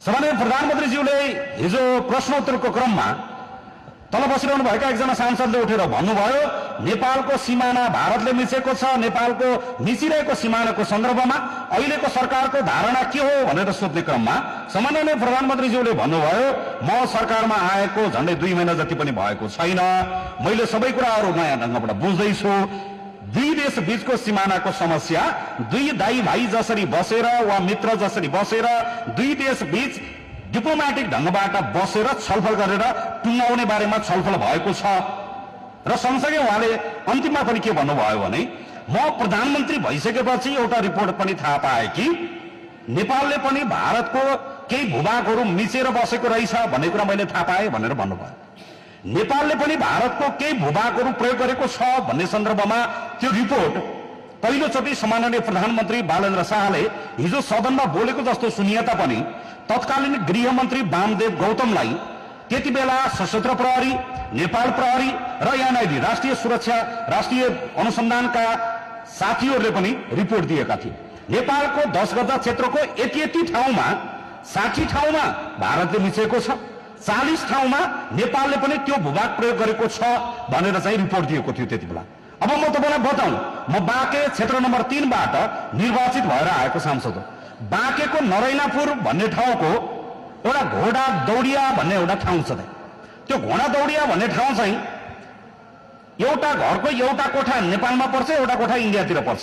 सामान्य प्रधानमन्त्रीज्यूले हिजो प्रश्नोत्तरको क्रममा तल बसिरहनु भएका एकजना सांसदले उठेर भन्नुभयो नेपालको सिमाना भारतले मिचेको छ, नेपालको मिचिरहेको सिमानाको सन्दर्भमा अहिलेको सरकारको धारणा के हो भनेर सोध्ने क्रममा सामान्य प्रधानमन्त्रीज्यूले भन्नुभयो म सरकारमा आएको झन्डै 2 महिना जति पनि भएको छैन, मैले सबै कुराहरू नयाँ ढंगबाट बुझ्दैछु। दुई देश बीचको सिमानाको समस्या दुई दाई भाइ जसरी बसेर वा मित्र जसरी बसेर दुई देश बीच डिप्लोमेटिक ढंगबाट बसेर छलफल गरेर टुङ्गाउने बारेमा छलफल भएको छ। र सँगसँगै उहाँले अन्तिममा पनि के भन्नुभयो भने म प्रधानमन्त्री भइसकेपछि एउटा रिपोर्ट पनि थाहा पाए कि नेपालले पनि भारतको केही भूभागहरू मिचेर बसेको रहेछ भन्ने कुरा मैले थाहा पाएँ भनेर भन्नुभयो। नेपालले पनि भारतको केही भूभागहरू प्रयोग गरेको छ भन्ने सन्दर्भमा त्यो रिपोर्ट पहिलोचोटि सम्माननीय प्रधानमन्त्री बालेन्द्र शाहले हिजो सदनमा बोलेको जस्तो सुनिए तापनि तत्कालीन गृहमन्त्री वामदेव गौतमलाई त्यति बेला सशस्त्र प्रहरी, नेपाल प्रहरी र एनआईडी राष्ट्रिय सुरक्षा राष्ट्रिय अनुसन्धानका साथीहरूले पनि रिपोर्ट दिएका थिए। नेपालको 10 गजा क्षेत्रको यति ठाउँमा 60 ठाउँमा भारतले मिचेको छ, 40 ठाउँमा नेपालले पनि त्यो भूभाग प्रयोग गरेको छ भनेर चाहिँ रिपोर्ट दिएको थियो त्यति बेला। अब म तपाईलाई बताउँ, म बाँके क्षेत्र नम्बर 3 बाट निर्वाचित भएर आएको सांसद हो। बाँकेको नरैनापुर भन्ने ठाउँको एउटा घोडा दौडिया भन्ने एउटा ठाउँ छ। त्यो घोडा दौडिया भन्ने ठाउँ चाहिँ एउटा घरको एउटा कोठा नेपालमा पर्छ, एउटा कोठा इन्डियातिर पर्छ।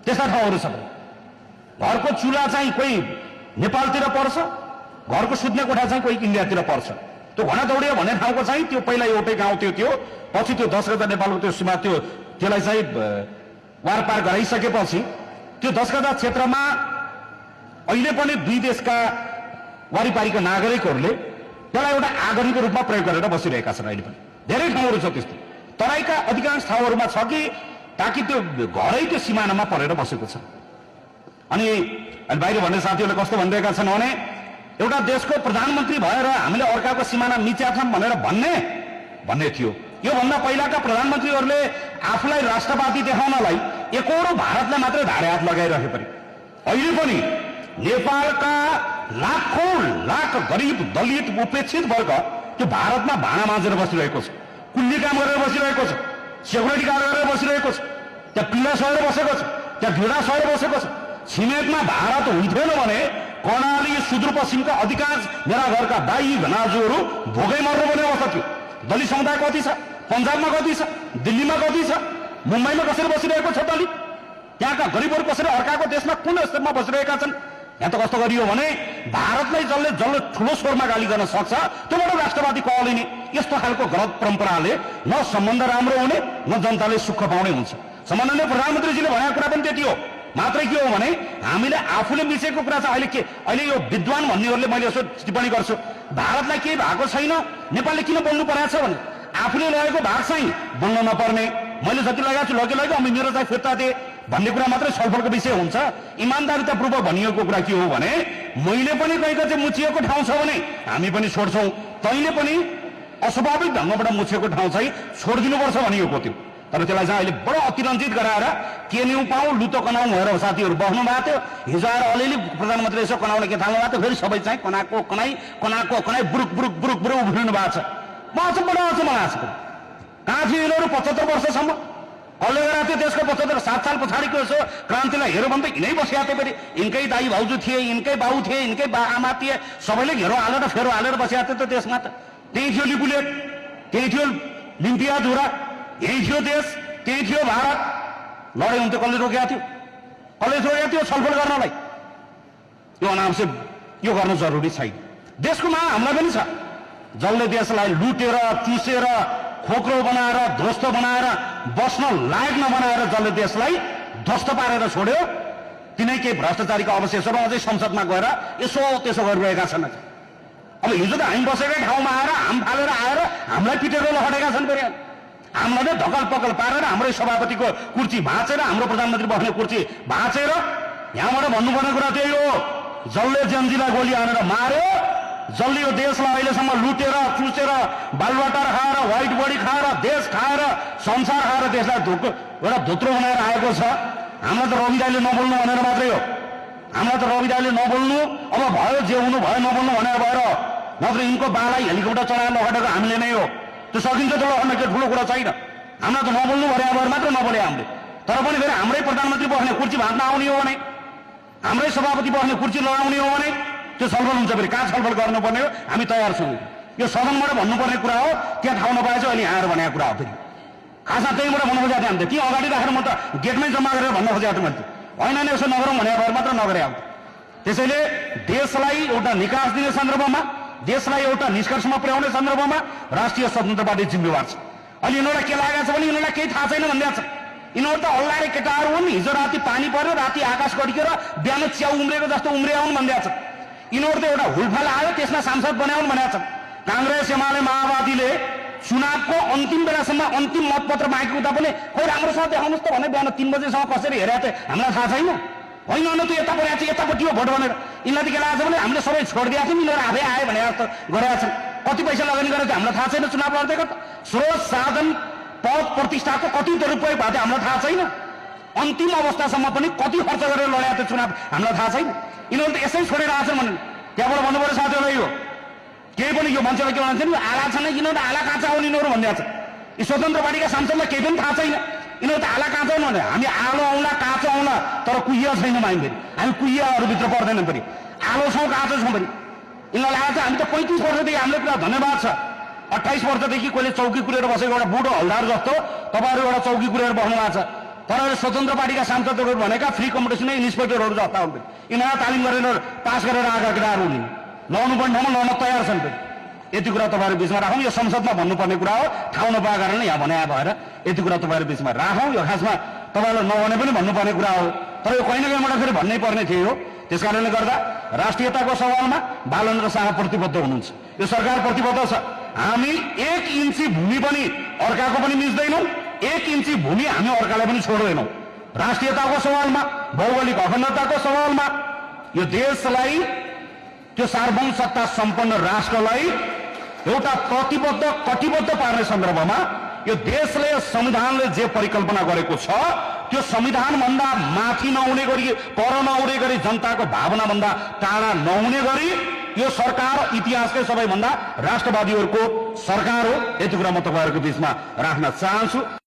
त्यस्ता ठाउँहरू सबै घरको चुला चाहिँ कोही नेपालतिर पर्छ, घरको सुत्ने कोठा चाहिँ कोही इन्डियातिर पर्छ। त्यो घोडा दौडिया भन्ने ठाउँको चाहिँ त्यो पहिला एउटै गाउँ थियो, पछि त्यो 10 गजा नेपालको त्यो सीमा त्यसलाई चाहिँ वारपार गराइसकेपछि त्यो 10 गजा क्षेत्रमा अहिले पनि दुई देशका वारिपारीका नागरिकहरूले त्यसलाई एउटा आगरीको रूपमा प्रयोग गरेर बसिरहेका छन्। अहिले पनि धेरै ठाउँहरू छ त्यस्तो, तराईका अधिकांश ठाउँहरूमा छ कि ताकि त्यो घरै त्यो सिमानामा परेर बसेको छ। अनि बाहिर भन्ने साथीहरूले कस्तो भनिरहेका छन् भने एउटा देशको प्रधानमन्त्री भएर हामीले अर्काको सिमाना मिच्याछौँ भनेर भन्ने थियो। योभन्दा पहिलाका प्रधानमन्त्रीहरूले आफूलाई राष्ट्रवादी देखाउनलाई एकौरो भारतलाई मात्रै धारे हात लगाइरहे पनि अहिले पनि नेपालका लाखौं लाख गरिब दलित उपेक्षित वर्ग त्यो भारतमा भाँडा माझेर बसिरहेको छ, कुल्ली काम गरेर बसिरहेको छ, सेक्युरिटी गार्ड गरेर बसिरहेको छ, त्यहाँ पीडा सहेर बसेको छ, त्यहाँ ढिँडा सहेर बसेको छ। छिमेकमा भारत हुन्थेन भने कर्णाली सुदूरपश्चिमका अधिकांश मेरा घरका दाई भनाजुहरू भोगै मर्नुपर्ने अवस्था थियो। दलित समुदाय कति छ, पन्जाबमा कति छ, दिल्लीमा कति छ, मुम्बईमा कसरी बसिरहेको छ दलित, त्यहाँका गरिबहरू कसरी अर्काको देशमा कुन स्तरमा बसिरहेका छन्। यहाँ त कस्तो गरियो भने भारतलाई जसले ठुलो स्वरमा गाली गर्न सक्छ त्योबाट राष्ट्रवादी कहलिने यस्तो खालको गलत परम्पराले न सम्बन्ध राम्रो हुने न जनताले सुख पाउने हुन्छ। सम्माननीय प्रधानमन्त्रीजीले भनेको कुरा पनि त्यति हो। मात्रै के हो भने हामीले आफूले मिचेको कुरा चाहिँ अहिले यो विद्वान भन्नेहरूले मैले यसो टिप्पणी गर्छु, भारतलाई केही भएको छैन, नेपालले किन बोल्नु परेको छ भने आफूले लगेको भाग चाहिँ बोल्न नपर्ने, मैले जति लगाएको छु लगे अनि मेरो चाहिँ फिर्ता दिए भन्ने कुरा मात्रै छलफलको विषय हुन्छ। इमान्दारितापूर्वक भनिएको कुरा के हो भने मैले पनि कहीँ चाहिँ मुछिएको ठाउँ छ भने हामी पनि छोड्छौँ, तैँले पनि अस्वाभाविक ढङ्गबाट मुछेको ठाउँ चाहिँ छोडिदिनुपर्छ भनिएको थियो। तर त्यसलाई चाहिँ अहिले बडो अतिरञ्जित गराएर के न्यु पाउँ लुतो कनाउँ भएर साथीहरू बस्नु भएको थियो। हिजो आएर अलिअलि प्रधानमन्त्री यसो कनाउने के थाल्नु भएको थियो, फेरि सबै चाहिँ कनाको कनाई बुरुक उभिनु भएको छ। म अचम्म लाग्छ कहाँ थियो यिनीहरू 75 वर्षसम्म कसले गरेको थियो देशको 7 साल पछाडिको यसो क्रान्तिलाई हेरौँ भने त यिनै बसिया थियो। फेरि यिनकै दाई भाउजू थिए, यिनकै बाउ थिए, यिनकै आमा थिए, सबैले घेरो हालेर फेरो हालेर बसिया थियो त देशमा। त त्यही थियो लिपुलेट, त्यही थियो लिम्पिया झुरा, यही थियो देश, त्यही थियो भारत। लडाइँ हुन्थ्यो कसले रोकेको थियो छलफल गर्नलाई। यो अनावश्यक यो गर्नु जरुरी छैन। देशको माग हामीलाई पनि छ, जसले देशलाई लुटेर चुसेर खोक्रो बनाएर ध्वस्त बनाएर बस्न लायक नबनाएर जसले देशलाई ध्वस्त पारेर छोड्यो तिनै केही भ्रष्टाचारीका अवशेषहरू अझै संसदमा गएर यसो त्यसो गरिरहेका छन्। अब हिजो त हामी बसेकै ठाउँमा आएर हाम फालेर आएर हामीलाई पिटेर लहटेका छन्। फेरि हामीलाई नै धकल पकल पारेर हाम्रै सभापतिको कुर्सी भाँचेर हाम्रो प्रधानमन्त्री बस्ने कुर्सी भाँचेर यहाँबाट भन्नुपर्ने कुरा त्यही हो, जसले जेएमजीलाई गोली हानेर मार्यो, जसले यो देशलाई अहिलेसम्म लुटेर चुसेर बालुवाटार खाएर व्हाइट बडी खाएर देश खाएर संसार खाएर देशलाई एउटा धोत्रो बनाएर आएको छ। हामीलाई त रवि दाइले नबोल्नु भनेर मात्रै हो, हामीलाई त रवि दाइले नबोल्नु अब भयो जे हुनु भयो नबोल्नु भनेर भएर नत्र यिनको बालाई हेलिकप्टर चलाएर लखेटेको हामीले नै हो त्यो सकिन्छ त लड्न के ठुलो कुरा छैन हामीलाई त नबोल्नु भने भएर मात्र नबोले हामीले तर पनि फेरि हाम्रै प्रधानमन्त्री बस्ने कुर्सी भाँच्न आउने हो भने हाम्रै सभापति बस्ने कुर्सी लगाउने हो भने त्यो छलफल हुन्छ फेरि कहाँ छलफल गर्नुपर्ने हो हामी तयार छौँ यो सदनबाट भन्नुपर्ने कुरा हो त्यहाँ ठाउँ नपाएछ अहिले यहाँ आएर भनेको कुरा हो फेरि खासमा त्यहीँबाट भन्नु खोजेको थिएँ हामीले त्यहीँ अगाडि राखेर म त गेटमै जम्मा गरेर भन्न खोजेको थिएँ मैले होइन नि यसो नगरौँ भने भएर मात्र नगरे आउँछ त्यसैले देशलाई एउटा निकास दिने सन्दर्भमा देशलाई एउटा निष्कर्षमा पुर्याउने सन्दर्भमा राष्ट्रिय स्वतन्त्र पार्टी जिम्मेवार छ अहिले यिनीहरूलाई के लागेको छ भने यिनीहरूलाई केही थाहा छैन भनिरहेको छ यिनीहरू त हल्लाएर केटाहरू हुन् हिजो राति पानी पर्यो राति आकाश कड्किएर बिहान च्याउ उम्रेको जस्तो उम्रिआउन् भनिरहेको छ यिनीहरू त एउटा हुलफाल आयो त्यसमा सांसद बनाउन् भनेको छ काङ्ग्रेस एमाले माओवादीले चुनावको अन्तिम बेलासम्म अन्तिम मतपत्र बाँकी हुँदा पनि खोइ राम्रोसँग देखाउनुहोस् त भने बिहान 3 बजेसम्म कसरी हेरेको थिएँ हामीलाई थाहा छैन होइन न त यता परेको छ यतापट्टि हो भोट भनेर यिनीलाई त के लागेको छ भने हामीले सबै छोडिदिएको थियौँ यिनीहरू आफै आए भने जस्तो गरेका छन् कति पैसा लगानी गरेको थियो हामीलाई थाहा छैन चुनाव लड्दैको त स्रोत साधन पद प्रतिष्ठाको कति दुरुपयोग भएको थियो हामीलाई थाहा छैन अन्तिम अवस्थासम्म पनि कति खर्च गरेर लडेको थियो चुनाव हामीलाई थाहा छैन यिनीहरू त यसै छोडेर आएछन् भने त्यहाँबाट भन्नुपर्यो साथीहरूलाई यो केही पनि यो मान्छेलाई के भन्छ नि आला छैन यिनीहरू आला काँचा हुन् यिनीहरू भनिरहेको छ यी स्वतन्त्र पार्टीका सांसदलाई केही पनि थाहा छैन यिनीहरू त आला काँचा हुन् भने हामी आलो आउँला काँचो आउँला तर कुहिया छैनौँ हामी फेरि हामी कुहियाहरूभित्र पर्दैनौँ फेरि आलो छौँ काँचो छौँ फेरि यिनीहरूलाई आएको छ हामी त 35 वर्षदेखि हामीले पुरा धन्यवाद छ 28 वर्षदेखि कोहीले चौकी कुरेर बसेको एउटा बुढो हल्दार जस्तो तपाईँहरू एउटा चौकी कुरेर बस्नु भएको छ तर स्वतन्त्र पार्टीका सांसदहरू भनेका फ्री कम्पिटिसनै इन्सपेक्टरहरू जस्ता हुन् यिनीहरूलाई तालिम गरेर पास गरेर आएका केटाहरू हुन् लड्नु पर्ने ठाउँमा लड्न तयार छन् फेरि यति कुरा तपाईँहरू बिचमा राखौँ यो संसदमा भन्नुपर्ने कुरा हो ठाउँ नपाएको कारणले यहाँ भने भएर यति कुरा तपाईँहरू बिचमा राखौँ यो खासमा तपाईँहरूलाई नभने पनि भन्नुपर्ने कुरा हो तर यो कहीँ न कहीँबाट फेरि भन्नै पर्ने थियो हो त्यस कारणले गर्दा राष्ट्रियताको सवालमा बालेन्द्र शाह प्रतिबद्ध हुनुहुन्छ यो सरकार प्रतिबद्ध छ हामी 1 इन्ची भूमि पनि अर्काको पनि मिच्दैनौँ 1 इन्ची भूमि हामी अर्कालाई पनि छोड्दैनौँ राष्ट्रियताको सवालमा भौगोलिक अखण्डताको सवालमा यो देशलाई त्यो सार्वभौम सत्ता सम्पन्न राष्ट्रलाई एउटा प्रतिबद्ध कटिबद्ध पार्ने सन्दर्भमा यो देशले संविधानले जे परिकल्पना गरेको छ त्यो संविधानभन्दा माथि नहुने गरी पर नहुने गरी जनताको भावनाभन्दा टाढा नहुने गरी यो सरकार इतिहासकै सबैभन्दा राष्ट्रवादीहरूको सरकार हो यति कुरा म तपाईँहरूको बिचमा राख्न चाहन्छु।